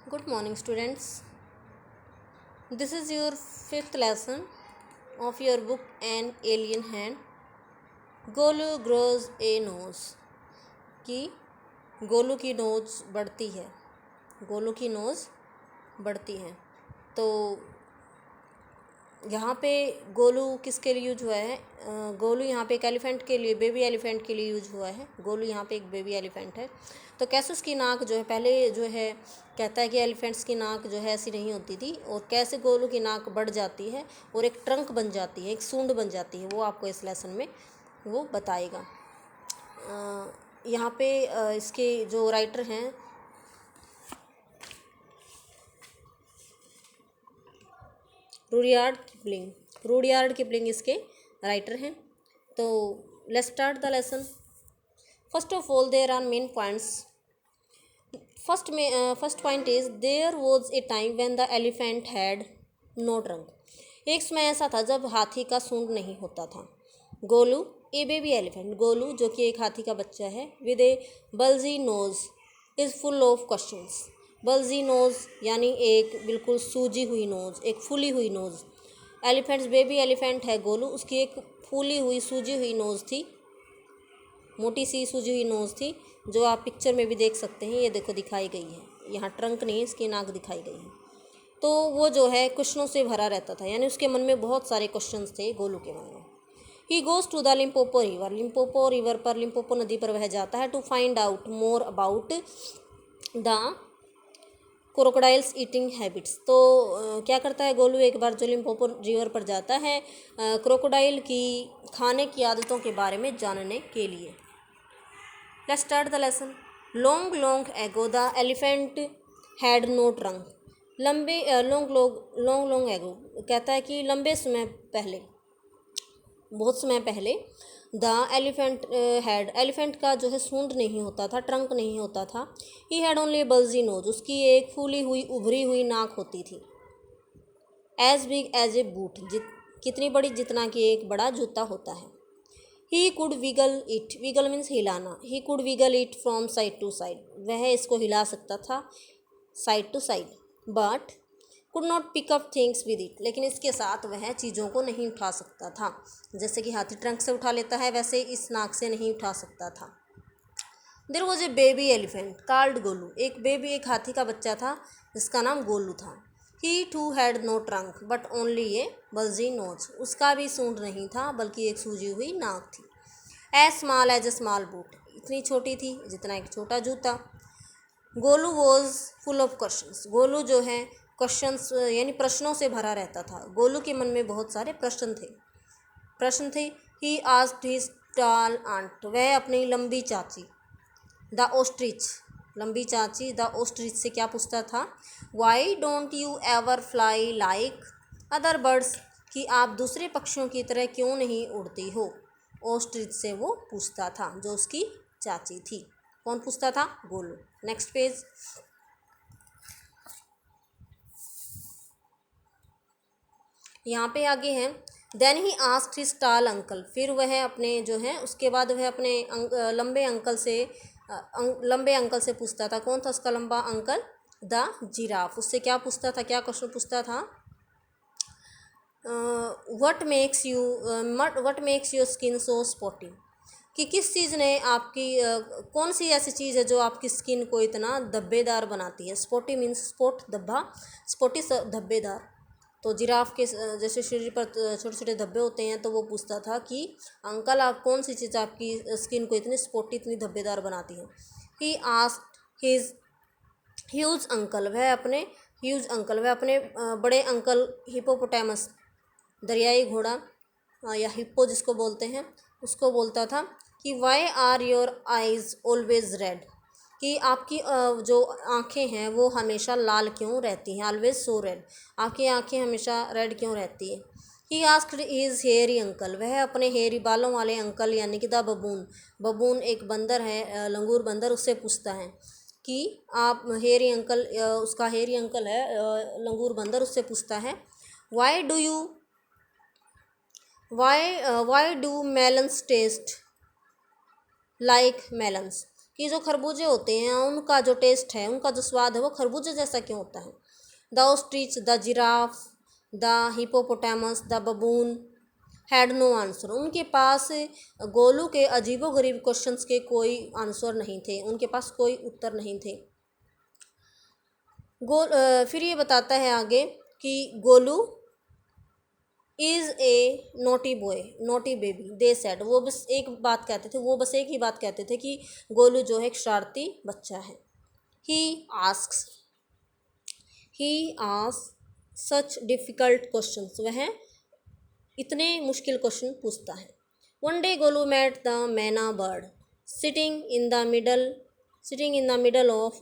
Good morning, students. This is your fifth lesson of your book An Alien Hand. Golu grows a nose कि गोलू की knows बढ़ती है। गोलू की knows बढ़ती है। तो यहाँ पे गोलू किसके लिए यूज हुआ है? गोलू यहाँ पे एक एलिफेंट के लिए, बेबी एलिफेंट के लिए यूज हुआ है। गोलू यहाँ पे एक बेबी एलिफेंट है। तो कैसे उसकी नाक जो है, पहले जो है कहता है कि एलिफेंट्स की नाक जो है ऐसी नहीं होती थी, और कैसे गोलू की नाक बढ़ जाती है और एक ट्रंक बन जाती है, एक सूंड बन जाती है, वो आपको इस लेसन में वो बताएगा। यहाँ पे इसके जो राइटर हैं रूडयार्ड किपलिंग इसके राइटर हैं। तो let's start the lesson. First of all there are main points. First point is there was a time when the elephant had no trunk. एक समय ऐसा था जब हाथी का सूंड नहीं होता था। Golu a baby elephant, Golu जो कि एक हाथी का बच्चा है, with a bulgy nose is full of questions. Bulgy nose यानी एक बिल्कुल सूजी हुई नोज, एक फूली हुई नोज। एलिफेंट्स बेबी एलिफेंट है गोलू, उसकी एक फूली हुई सूजी हुई नोज़ थी, मोटी सी सूजी हुई नोज़ थी, जो आप पिक्चर में भी देख सकते हैं। ये देखो दिखाई गई है, यहाँ ट्रंक नहीं, इसकी नाक दिखाई गई है। तो वो जो है क्वेश्चनों से भरा रहता था, यानी उसके मन में बहुत सारे क्वेश्चंस थे गोलू के मन में। He goes to the Limpopo River. Limpopo River पर, लिम्पोपो नदी पर वह जाता है, to find out more about the crocodiles eating habits. तो क्या करता है गोलू, एक बार जो लिम्पोपो रिवर पर जाता है क्रोकोडाइल की खाने की आदतों के बारे में जानने के लिए। Let's start the lesson. Long long ago the elephant had no trunk. Long long ago कहता है कि लंबे समय पहले, बहुत समय पहले, द एलिफेंट हैड, एलिफेंट का जो है सूंड नहीं होता था, ट्रंक नहीं होता था। He had only bulgy nose, उसकी एक फूली हुई उभरी हुई नाक होती थी। As big as a boot, कितनी बड़ी, जितना कि एक बड़ा जूता होता है। He could wiggle it, wiggle means हिलाना। He could wiggle it from side to side, वह इसको हिला सकता था side to side. But could not pick up things with it, लेकिन इसके साथ वह चीज़ों को नहीं उठा सकता था। जैसे कि हाथी ट्रंक से उठा लेता है, वैसे इस नाक से नहीं उठा सकता था। There was a baby elephant called Golu. एक हाथी का बच्चा था जिसका नाम गोलू था। He too had no trunk but only a bulgy nose, उसका भी सूंड नहीं था बल्कि एक सूजी हुई नाक थी। As small as a small boot, इतनी छोटी थी जितना एक छोटा जूता। Golu was full of questions, Golu जो है क्वेश्चंस यानी प्रश्नों से भरा रहता था। गोलू के मन में बहुत सारे प्रश्न थे। He asked his tall aunt, वह अपनी लंबी चाची द ओस्ट्रिच, लंबी चाची द ओस्ट्रिच से क्या पूछता था? Why don't you ever fly like other birds, कि आप दूसरे पक्षियों की तरह क्यों नहीं उड़ती हो? ओस्ट्रिच से वो पूछता था, जो उसकी चाची थी। कौन पूछता था? गोलू। Next page. यहाँ पे आगे है, then he asked his tall uncle, फिर वह अपने जो है उसके बाद वह अपने लंबे अंकल से पूछता था। कौन था उसका लंबा अंकल? The giraffe. उससे क्या पूछता था, क्या क्वेश्चन पूछता था? What makes your skin so spotty, कि किस चीज़ ने आपकी कौन सी ऐसी चीज़ है जो आपकी स्किन को इतना धब्बेदार बनाती है? स्पॉटी मीन्स स्पॉट, धब्बा, स्पॉटी धब्बेदार। तो जिराफ के जैसे शरीर पर छोटे छोटे धब्बे होते हैं, तो वो पूछता था कि अंकल आप कौन सी चीज़ आपकी स्किन को इतनी स्पॉटी, इतनी धब्बेदार बनाती है? ही आस्क्ड हिज ह्यूज अंकल, वह अपने बड़े अंकल हिप्पोपोटामस, दरियाई घोड़ा या हिप्पो जिसको बोलते हैं, उसको बोलता था कि why are your eyes always red, कि आपकी जो आँखें हैं वो हमेशा लाल क्यों रहती हैं? ऑलवेज सो रेड, आपकी आँखें हमेशा रेड क्यों रहती हैं? ही आस्क्ड हिज हेयरी अंकल, वह अपने हेयरी बालों वाले अंकल यानी कि द बबून एक बंदर है, लंगूर बंदर, उससे पूछता है कि आप हेयरी अंकल, उसका हेयरी अंकल है लंगूर बंदर, उससे पूछता है why do melons taste like melons, कि जो खरबूजे होते हैं उनका जो टेस्ट है, उनका जो स्वाद है वो खरबूजे जैसा क्यों होता है। The ostrich, the giraffe, the hippopotamus, the baboon had no answer. उनके पास गोलू के अजीबोगरीब क्वेश्चंस के कोई आंसर नहीं थे, उनके पास कोई उत्तर नहीं थे। फिर ये बताता है आगे कि Golu is a naughty boy, naughty baby, they said. वो बस एक बात कहते थे, वो बस एक ही बात कहते थे कि गोलू जो है एक शरारती बच्चा है। He asks such difficult questions, वह इतने मुश्किल क्वेश्चन पूछता है। One day Golu met the myna bird sitting in the middle of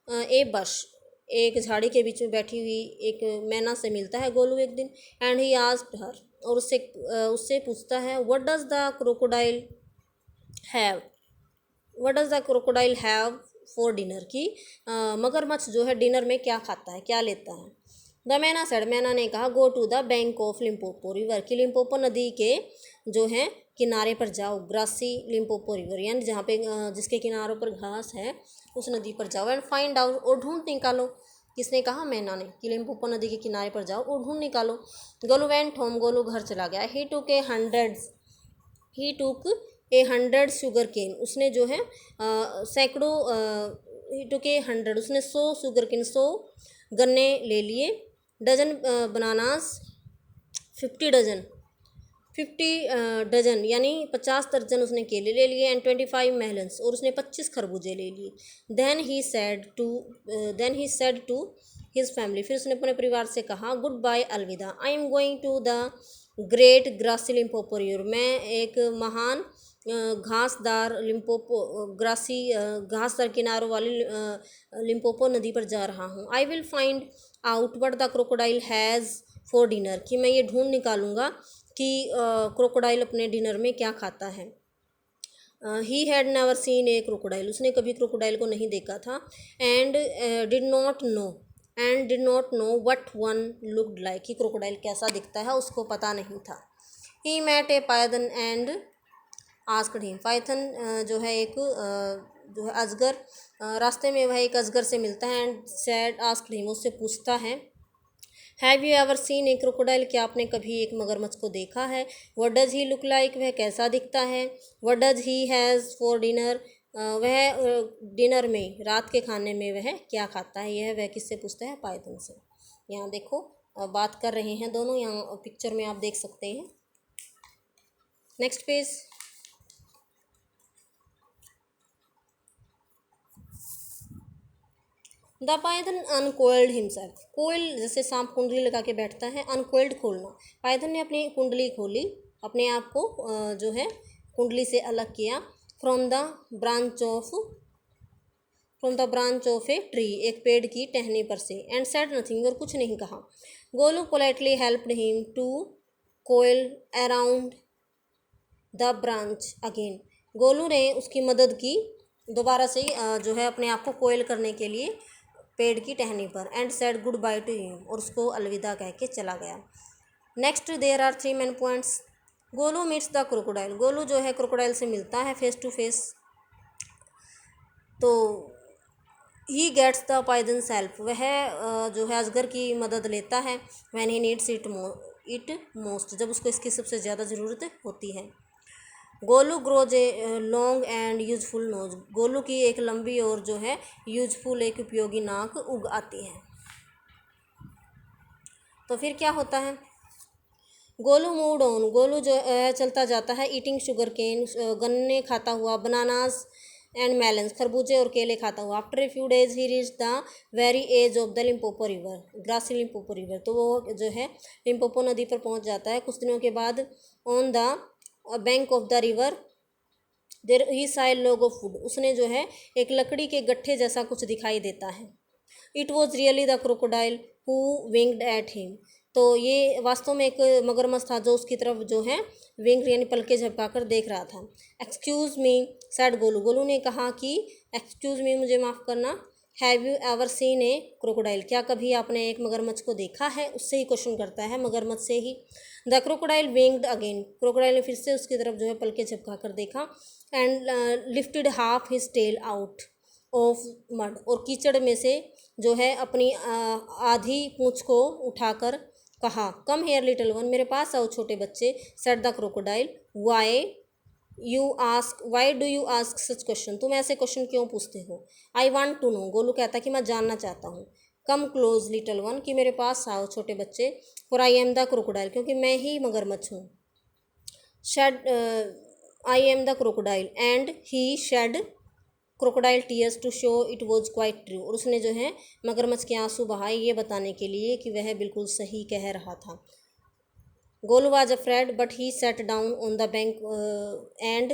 a bush. एक झाड़ी के बीच में बैठी हुई एक मैना से मिलता है गोलू एक दिन। एंड ही आस्क्ड हर, और उससे पूछता है what does the crocodile have for dinner, कि मगरमच्छ जो है डिनर में क्या खाता है, क्या लेता है। द मैना सेड, मैना ने कहा go to the bank of Limpopo River, कि लिम्पोपो नदी के जो है किनारे पर जाओ। ग्रासी लिम्पोपो रिवर, यानी जहाँ पे जिसके किनारों पर घास है उस नदी पर जाओ। एंड फाइंड आउट, और ढूंढ निकालो। किसने कहा? मैना ने, कि लिम्पोपो नदी के किनारे पर जाओ और ढूंढ निकालो। गोलू वेंट होम, गोलू घर चला गया। ही टुक ए हंड्रेड शुगर केन, उसने जो है सैकड़ों ही टुक ए 100, उसने 100 शुगर केन, 100 गन्ने ले लिए। डजन बनानास 50 डजन यानी 50 दर्जन उसने केले ले लिए। एंड 25 मेलन्स, और उसने 25 खरबूजे ले लिए। Then he said to his family, फिर उसने अपने परिवार से कहा गुड बाय, अलविदा। I am going to the great grassy Limpopo River, मैं एक महान घासदार किनारों वाली लिम्पोपो नदी पर जा रहा हूँ। I will find out what the crocodile has for dinner, कि मैं ये ढूंढ निकालूंगा कि क्रोकोडाइल अपने डिनर में क्या खाता है। He had never seen a crocodile, उसने कभी क्रोकोडाइल को नहीं देखा था। And did not know what one looked like, कि क्रोकोडाइल कैसा दिखता है उसको पता नहीं था। He met a python and asked him, python जो है एक जो है अजगर, रास्ते में वह एक अजगर से मिलता है। एंड सैड आस्क्ड हिम, उससे पूछता है have you ever seen a crocodile, क्या आपने कभी एक मगरमच्छ को देखा है। What does he look like, वह कैसा दिखता है। What does he has for dinner, वह डिनर में, रात के खाने में वह क्या खाता है। यह वह किससे पूछता है? पाइथन से। यहाँ देखो बात कर रहे हैं दोनों, यहाँ पिक्चर में आप देख सकते हैं। Next page. The python uncoiled himself, coil जैसे सांप कुंडली लगा के बैठता है, अनकोइल्ड खोलना। पाइथन ने अपनी कुंडली खोली, अपने आप को जो है कुंडली से अलग किया। From the branch of a tree, एक पेड़ की टहनी पर से। एंड सेड नथिंग, और कुछ नहीं कहा। Golu politely helped him to coil around the branch again, Golu ने उसकी मदद की दोबारा से जो है अपने आप को कोयल करने के लिए पेड़ की टहनी पर। And said goodbye to him, और उसको अलविदा कह के चला गया। Next there are 3 main points. Golu meets the crocodile, Golu जो है क्रोकोडाइल से मिलता है फेस टू फेस। तो he gets the python's help, वह जो है अजगर की मदद लेता है। When he needs it most, जब उसको इसकी सबसे ज़्यादा ज़रूरत होती है। Golu grows a long and useful nose, Golu की एक लंबी और जो है यूजफुल एक उपयोगी नाक उग आती है। तो फिर क्या होता है? गोलू मूव्ड ऑन, गोलू जो है चलता जाता है। ईटिंग शुगर केन, गन्ने खाता हुआ। बनानास एंड मेलन्स, खरबूजे और केले खाता हुआ। After a few days he reach the very edge of the Limpopo river, grassy Limpopo river, तो वो जो है लिम्पोपो नदी पर पहुंच जाता है। कुछ दिनों के बाद on the bank of the river there he saw log of wood, उसने जो है एक लकड़ी के गट्ठे जैसा कुछ दिखाई देता है। It was really the crocodile who winged at him, तो ये वास्तव में एक मगरमच्छ था जो उसकी तरफ जो है विंग यानी पलके झपकाकर देख रहा था। Excuse me sad Golu, Golu ने कहा कि एक्सक्यूज़ मी, मुझे माफ़ करना। Have you ever seen a crocodile, क्या कभी आपने एक मगरमच्छ को देखा है, उससे ही क्वेश्चन करता है, मगरमच्छ से ही। The crocodile winged again, crocodile ने फिर से उसकी तरफ जो है पलके झपका कर देखा। And lifted half his tail out of mud, और कीचड़ में से जो है अपनी आधी पूंछ को उठाकर कहा, कम हेयर लिटिल वन, मेरे पास आओ छोटे बच्चे। Said the crocodile, why do you ask such question, तुम ऐसे क्वेश्चन क्यों पूछते हो। I want to know, Golu कहता कि मैं जानना चाहता हूँ। कम क्लोज लिटिल वन, कि मेरे पास आओ छोटे बच्चे। For I am the crocodile, क्योंकि मैं ही मगरमच्छ हूँ। Said I am the crocodile and he shed crocodile tears to show it was quite true, और उसने जो है मगरमच्छ के आंसू बहाए ये बताने के लिए कि वह बिल्कुल सही कह रहा था। Golu was afraid but he sat down on the bank and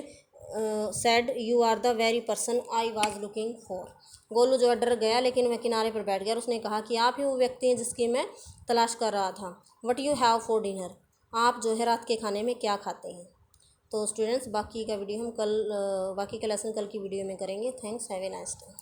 said you are the very person I was looking for, Golu जो डर गया लेकिन वह किनारे पर बैठ गया और उसने कहा कि आप ही वो व्यक्ति हैं जिसकी मैं तलाश कर रहा था। What you have for dinner, आप जो है रात के खाने में क्या खाते हैं। तो स्टूडेंट्स बाकी का वीडियो हम बाकी का लेसन कल की वीडियो में करेंगे। Thanks, have a nice day.